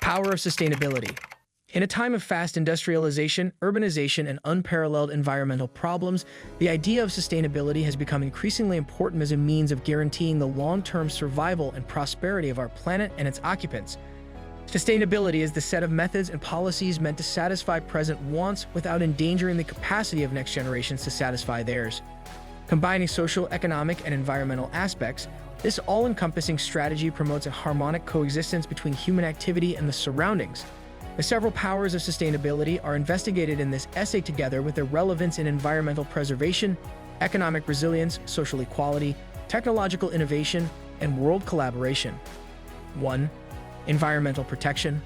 Power of sustainability. In a time of fast industrialization, urbanization, and unparalleled environmental problems, the idea of sustainability has become increasingly important as a means of guaranteeing the long-term survival and prosperity of our planet and its occupants. Sustainability is the set of methods and policies meant to satisfy present wants without endangering the capacity of next generations to satisfy theirs. Combining social, economic, and environmental aspects, this all-encompassing strategy promotes a harmonic coexistence between human activity and the surroundings. The several powers of sustainability are investigated in this essay together with their relevance in environmental preservation, economic resilience, social equality, technological innovation, and world collaboration. 1. Environmental protection.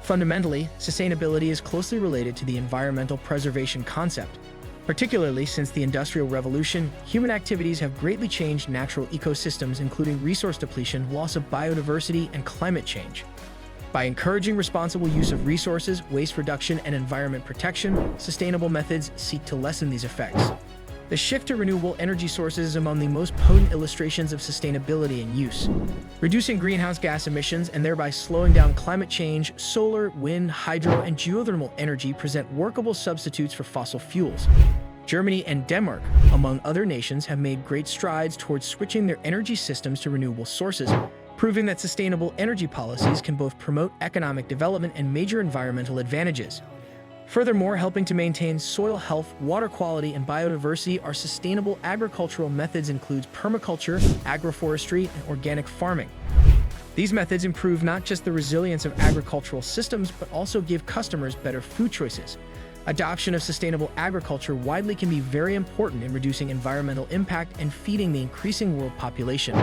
Fundamentally, sustainability is closely related to the environmental preservation concept. Particularly since the Industrial Revolution, human activities have greatly changed natural ecosystems, including resource depletion, loss of biodiversity, and climate change. By encouraging responsible use of resources, waste reduction, and environment protection, sustainable methods seek to lessen these effects. The shift to renewable energy sources is among the most potent illustrations of sustainability in use. Reducing greenhouse gas emissions and thereby slowing down climate change, solar, wind, hydro, and geothermal energy present workable substitutes for fossil fuels. Germany and Denmark, among other nations, have made great strides towards switching their energy systems to renewable sources, proving that sustainable energy policies can both promote economic development and major environmental advantages. Furthermore, helping to maintain soil health, water quality, and biodiversity are sustainable agricultural methods includes permaculture, agroforestry, and organic farming. These methods improve not just the resilience of agricultural systems, but also give customers better food choices. Adoption of sustainable agriculture widely can be very important in reducing environmental impact and feeding the increasing world population.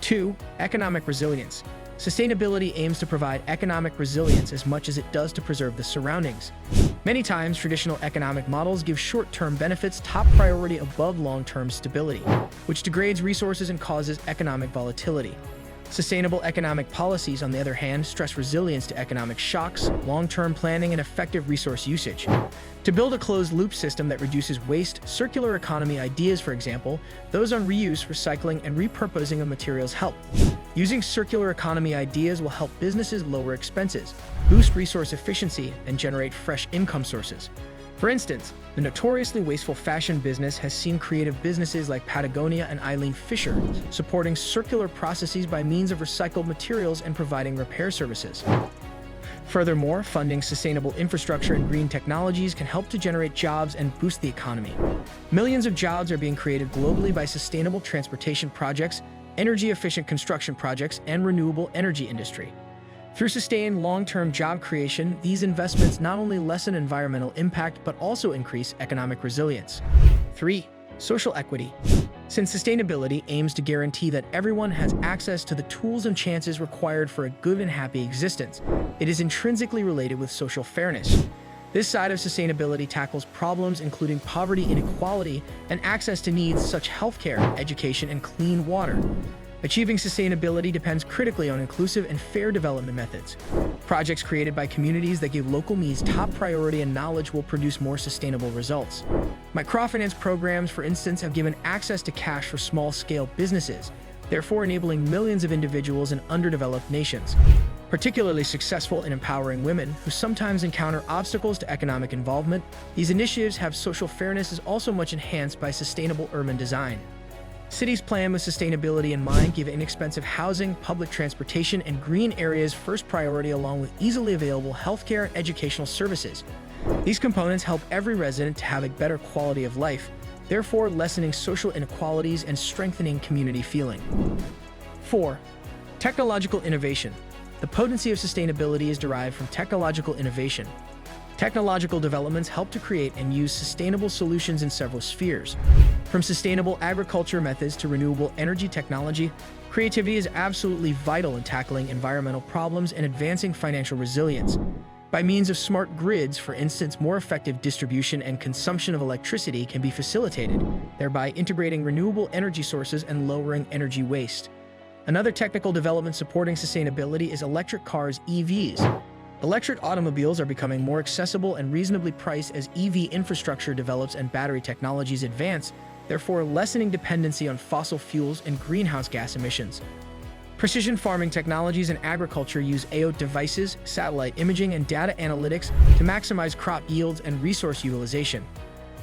2. Economic resilience. Sustainability aims to provide economic resilience as much as it does to preserve the surroundings. Many times, traditional economic models give short-term benefits top priority above long-term stability, which degrades resources and causes economic volatility. Sustainable economic policies, on the other hand, stress resilience to economic shocks, long-term planning, and effective resource usage. To build a closed-loop system that reduces waste, circular economy ideas, for example, those on reuse, recycling, and repurposing of materials help. Using circular economy ideas will help businesses lower expenses, boost resource efficiency, and generate fresh income sources. For instance, the notoriously wasteful fashion business has seen creative businesses like Patagonia and Eileen Fisher supporting circular processes by means of recycled materials and providing repair services. Furthermore, funding sustainable infrastructure and green technologies can help to generate jobs and boost the economy. Millions of jobs are being created globally by sustainable transportation projects, energy-efficient construction projects, and renewable energy industry. Through sustained long-term job creation, these investments not only lessen environmental impact but also increase economic resilience. 3. Social equity. Since sustainability aims to guarantee that everyone has access to the tools and chances required for a good and happy existence, it is intrinsically related with social fairness. This side of sustainability tackles problems including poverty, inequality, and access to needs such as healthcare, education, and clean water. Achieving sustainability depends critically on inclusive and fair development methods. Projects created by communities that give local needs top priority and knowledge will produce more sustainable results. Microfinance programs, for instance, have given access to cash for small-scale businesses, therefore enabling millions of individuals in underdeveloped nations. Particularly successful in empowering women, who sometimes encounter obstacles to economic involvement, these initiatives have social fairness is also much enhanced by sustainable urban design. Cities planned with sustainability in mind give inexpensive housing, public transportation, and green areas first priority along with easily available healthcare and educational services. These components help every resident to have a better quality of life, therefore lessening social inequalities and strengthening community feeling. 4. Technological innovation. The potency of sustainability is derived from technological innovation. Technological developments help to create and use sustainable solutions in several spheres. From sustainable agriculture methods to renewable energy technology, creativity is absolutely vital in tackling environmental problems and advancing financial resilience. By means of smart grids, for instance, more effective distribution and consumption of electricity can be facilitated, thereby integrating renewable energy sources and lowering energy waste. Another technical development supporting sustainability is electric cars, EVs. Electric automobiles are becoming more accessible and reasonably priced as EV infrastructure develops and battery technologies advance, therefore lessening dependency on fossil fuels and greenhouse gas emissions. Precision farming technologies in agriculture use IoT devices, satellite imaging, and data analytics to maximize crop yields and resource utilization.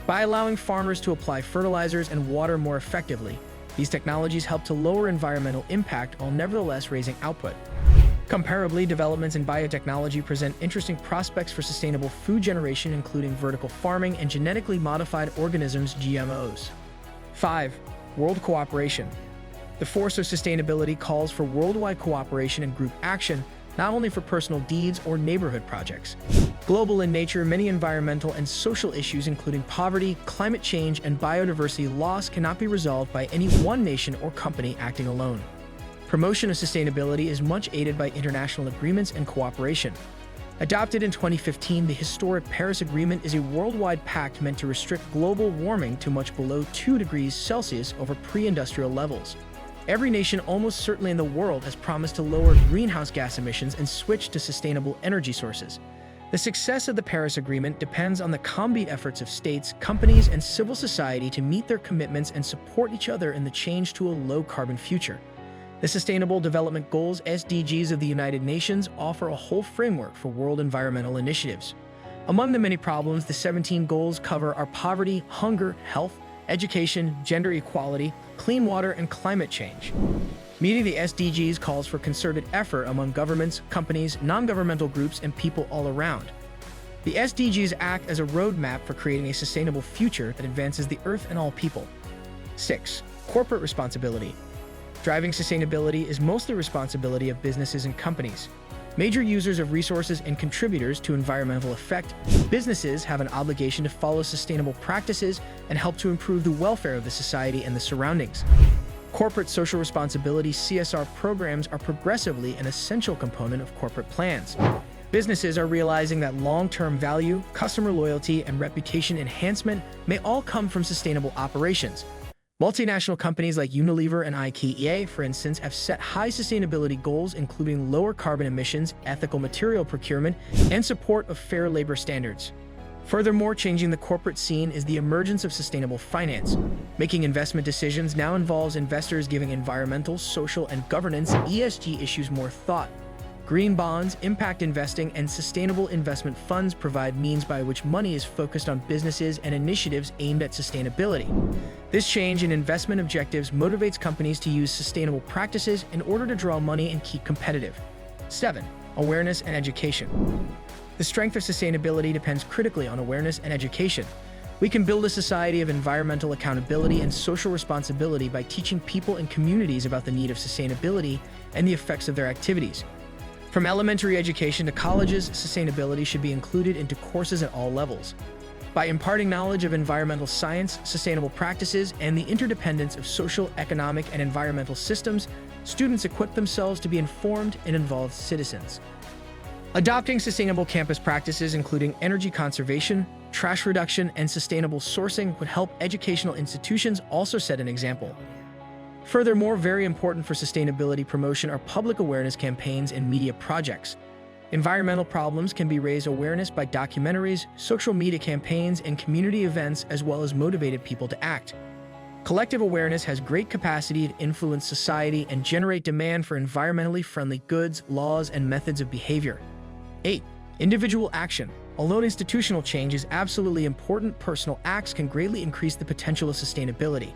By allowing farmers to apply fertilizers and water more effectively, these technologies help to lower environmental impact while nevertheless raising output. Comparably, developments in biotechnology present interesting prospects for sustainable food generation, including vertical farming and genetically modified organisms (GMOs). 5. World cooperation. The force of sustainability calls for worldwide cooperation and group action, not only for personal deeds or neighborhood projects. Global in nature, many environmental and social issues, including poverty, climate change, and biodiversity loss, cannot be resolved by any one nation or company acting alone. Promotion of sustainability is much aided by international agreements and cooperation. Adopted in 2015, the historic Paris Agreement is a worldwide pact meant to restrict global warming to much below 2 degrees Celsius over pre-industrial levels. Every nation almost certainly in the world has promised to lower greenhouse gas emissions and switch to sustainable energy sources. The success of the Paris Agreement depends on the combined efforts of states, companies, and civil society to meet their commitments and support each other in the change to a low-carbon future. The Sustainable Development Goals (SDGs) of the United Nations offer a whole framework for world environmental initiatives. Among the many problems the 17 goals cover are poverty, hunger, health, education, gender equality, clean water, and climate change. Meeting the SDGs calls for concerted effort among governments, companies, non-governmental groups, and people all around. The SDGs act as a roadmap for creating a sustainable future that advances the Earth and all people. 6. Corporate responsibility. Driving sustainability is mostly responsibility of businesses and companies. Major users of resources and contributors to environmental effect, businesses have an obligation to follow sustainable practices and help to improve the welfare of the society and the surroundings. Corporate social responsibility (CSR) programs are progressively an essential component of corporate plans. Businesses are realizing that long-term value, customer loyalty, and reputation enhancement may all come from sustainable operations. Multinational companies like Unilever and IKEA, for instance, have set high sustainability goals, including lower carbon emissions, ethical material procurement, and support of fair labor standards. Furthermore, changing the corporate scene is the emergence of sustainable finance. Making investment decisions now involves investors giving environmental, social, and governance (ESG) issues more thought. Green bonds, impact investing, and sustainable investment funds provide means by which money is focused on businesses and initiatives aimed at sustainability. This change in investment objectives motivates companies to use sustainable practices in order to draw money and keep competitive. 7. Awareness and education. The strength of sustainability depends critically on awareness and education. We can build a society of environmental accountability and social responsibility by teaching people and communities about the need of sustainability and the effects of their activities. From elementary education to colleges, sustainability should be included into courses at all levels. By imparting knowledge of environmental science, sustainable practices, and the interdependence of social, economic, and environmental systems, students equip themselves to be informed and involved citizens. Adopting sustainable campus practices, including energy conservation, trash reduction, and sustainable sourcing, would help educational institutions also set an example. Furthermore, very important for sustainability promotion are public awareness campaigns and media projects. Environmental problems can be raised awareness by documentaries, social media campaigns, and community events, as well as motivated people to act. Collective awareness has great capacity to influence society and generate demand for environmentally friendly goods, laws, and methods of behavior. 8. Individual action. Although institutional change is absolutely important, personal acts can greatly increase the potential of sustainability.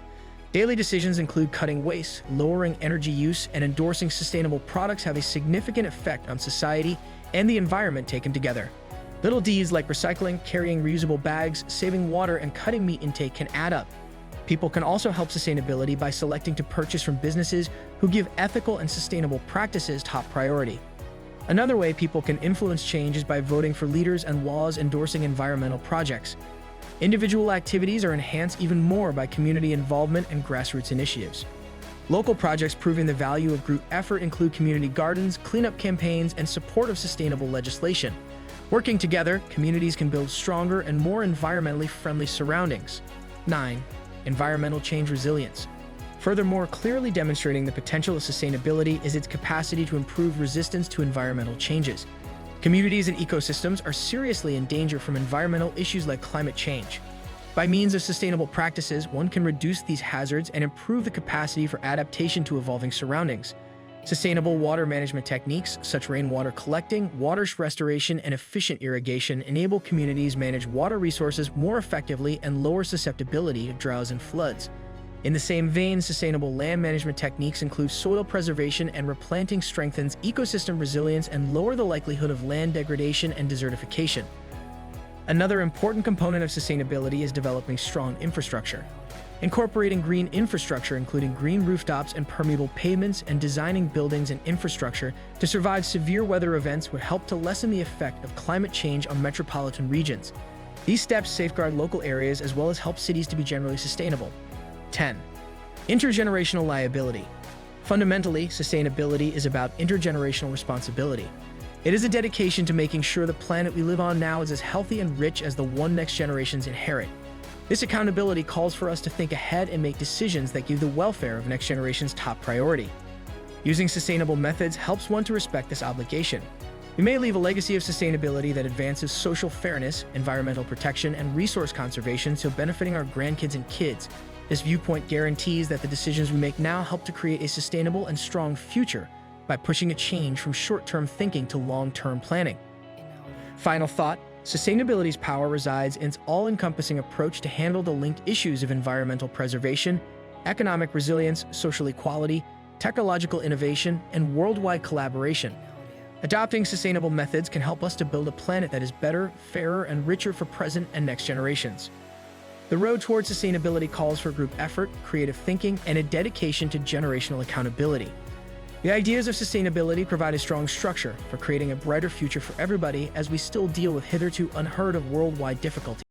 Daily decisions include cutting waste, lowering energy use, and endorsing sustainable products have a significant effect on society and the environment taken together. Little deeds like recycling, carrying reusable bags, saving water, and cutting meat intake can add up. People can also help sustainability by selecting to purchase from businesses who give ethical and sustainable practices top priority. Another way people can influence change is by voting for leaders and laws endorsing environmental projects. Individual activities are enhanced even more by community involvement and grassroots initiatives. Local projects proving the value of group effort include community gardens, cleanup campaigns, and support of sustainable legislation. Working together, communities can build stronger and more environmentally friendly surroundings. 9. Environmental change resilience. Furthermore, clearly demonstrating the potential of sustainability is its capacity to improve resistance to environmental changes. Communities and ecosystems are seriously in danger from environmental issues like climate change. By means of sustainable practices, one can reduce these hazards and improve the capacity for adaptation to evolving surroundings. Sustainable water management techniques, such rainwater collecting, water restoration, and efficient irrigation, enable communities manage water resources more effectively and lower susceptibility to droughts and floods. In the same vein, sustainable land management techniques include soil preservation and replanting strengthens ecosystem resilience and lower the likelihood of land degradation and desertification. Another important component of sustainability is developing strong infrastructure. Incorporating green infrastructure, including green rooftops and permeable pavements, and designing buildings and infrastructure to survive severe weather events would help to lessen the effect of climate change on metropolitan regions. These steps safeguard local areas as well as help cities to be generally sustainable. 10. Intergenerational liability. Fundamentally, sustainability is about intergenerational responsibility. It is a dedication to making sure the planet we live on now is as healthy and rich as the one next generations inherit. This accountability calls for us to think ahead and make decisions that give the welfare of next generations top priority. Using sustainable methods helps one to respect this obligation. We may leave a legacy of sustainability that advances social fairness, environmental protection, and resource conservation so benefiting our grandkids and kids. This viewpoint guarantees that the decisions we make now help to create a sustainable and strong future by pushing a change from short-term thinking to long-term planning. Final thought, sustainability's power resides in its all-encompassing approach to handle the linked issues of environmental preservation, economic resilience, social equality, technological innovation, and worldwide collaboration. Adopting sustainable methods can help us to build a planet that is better, fairer, and richer for present and next generations. The road towards sustainability calls for group effort, creative thinking, and a dedication to generational accountability. The ideas of sustainability provide a strong structure for creating a brighter future for everybody as we still deal with hitherto unheard of worldwide difficulties.